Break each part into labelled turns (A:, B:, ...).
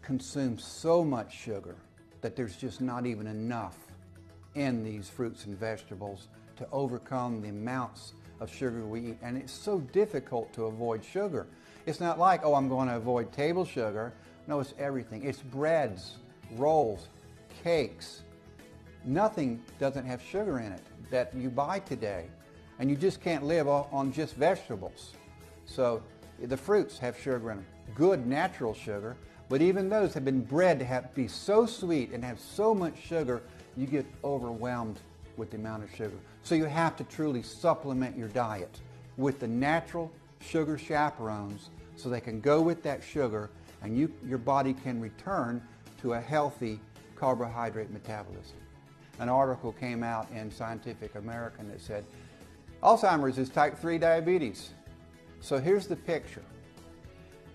A: consume so much sugar that there's just not even enough in these fruits and vegetables to overcome the amounts of sugar we eat. And it's so difficult to avoid sugar. It's not like, oh, I'm going to avoid table sugar. No, it's everything. It's breads, rolls, cakes. Nothing doesn't have sugar in it that you buy today. And you just can't live on just vegetables. So the fruits have sugar in them, good natural sugar, but even those have been bred to be so sweet and have so much sugar, you get overwhelmed with the amount of sugar. So you have to truly supplement your diet with the natural sugar chaperones so they can go with that sugar and your body can return to a healthy carbohydrate metabolism. An article came out in Scientific American that said, Alzheimer's is type 3 diabetes. So here's the picture.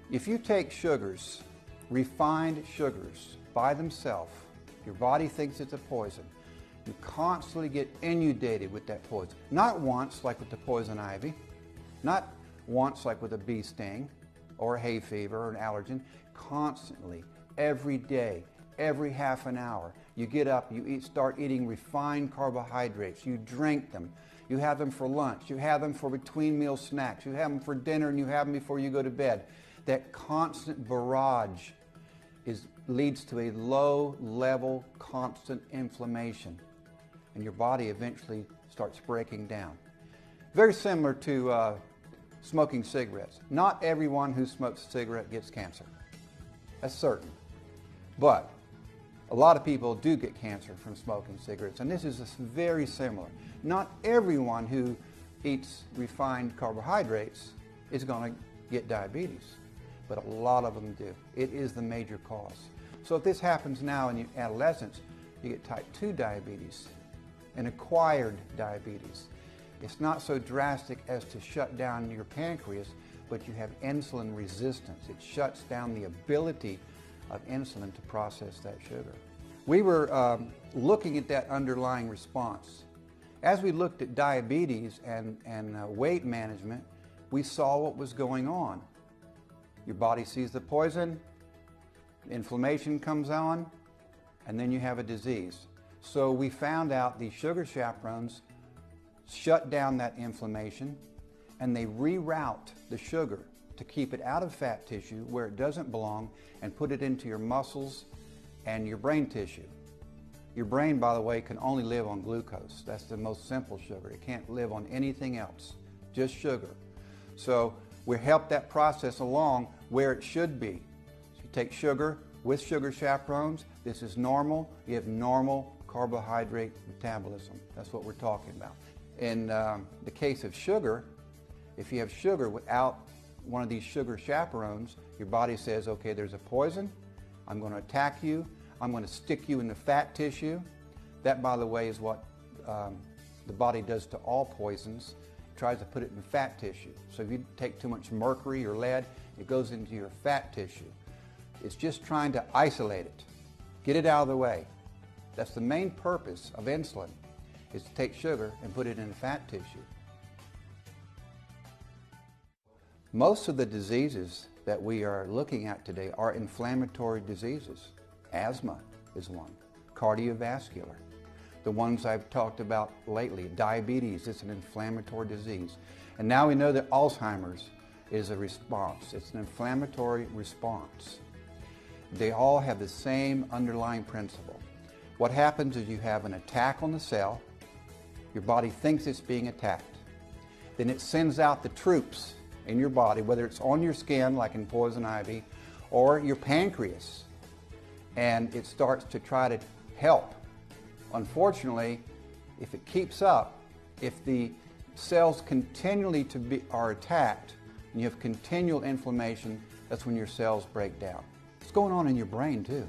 A: If you take sugars, refined sugars, by themselves, your body thinks it's a poison. You constantly get inundated with that poison. Not once, like with the poison ivy, not once, like with a bee sting, or a hay fever, or an allergen. Constantly, every day, every half an hour, you get up, you start eating refined carbohydrates, you drink them, you have them for lunch, you have them for between meal snacks, you have them for dinner, and you have them before you go to bed. That constant barrage leads to a low-level, constant inflammation, and your body eventually starts breaking down. Very similar to smoking cigarettes. Not everyone who smokes a cigarette gets cancer. That's certain. But a lot of people do get cancer from smoking cigarettes, and this is very similar. Not everyone who eats refined carbohydrates is going to get diabetes, but a lot of them do. It is the major cause. So if this happens now in adolescence, you get type 2 diabetes and acquired diabetes. It's not so drastic as to shut down your pancreas, but you have insulin resistance. It shuts down the ability of insulin to process that sugar. We were looking at that underlying response. As we looked at diabetes and weight management, we saw what was going on. Your body sees the poison, inflammation comes on, and then you have a disease. So we found out these sugar chaperones shut down that inflammation, and they reroute the sugar to keep it out of fat tissue where it doesn't belong and put it into your muscles and your brain tissue. Your brain, by the way, can only live on glucose. That's the most simple sugar. It can't live on anything else, just sugar. So we help that process along where it should be. So you take sugar with sugar chaperones. This is normal. You have normal carbohydrate metabolism. That's what we're talking about. In the case of sugar, if you have sugar without one of these sugar chaperones, your body says, okay, there's a poison. I'm going to attack you. I'm going to stick you in the fat tissue. That, by the way, is what the body does to all poisons. It tries to put it in fat tissue. So if you take too much mercury or lead, it goes into your fat tissue. It's just trying to isolate it, get it out of the way. That's the main purpose of insulin, is to take sugar and put it in the fat tissue. Most of the diseases that we are looking at today are inflammatory diseases. Asthma is one, cardiovascular. The ones I've talked about lately, diabetes is an inflammatory disease. And now we know that Alzheimer's is a response. It's an inflammatory response. They all have the same underlying principle. What happens is you have an attack on the cell. Your body thinks it's being attacked. Then it sends out the troops in your body, whether it's on your skin, like in poison ivy, or your pancreas, and it starts to try to help. Unfortunately, if it keeps up, if the cells continually are attacked, and you have continual inflammation, that's when your cells break down. It's going on in your brain too.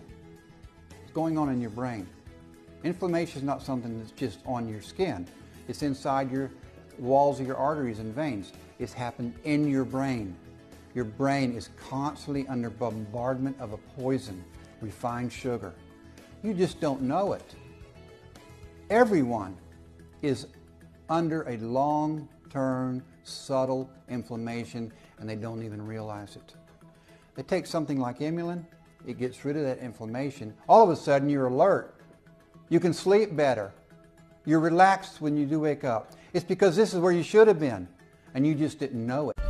A: It's going on in your brain. Inflammation is not something that's just on your skin. It's inside your walls of your arteries and veins. It's happened in your brain. Your brain is constantly under bombardment of a poison, refined sugar. You just don't know it. Everyone is under a long-term, subtle inflammation, and they don't even realize it. They take something like Imulin, it gets rid of that inflammation. All of a sudden you're alert. You can sleep better. You're relaxed when you do wake up. It's because this is where you should have been and you just didn't know it.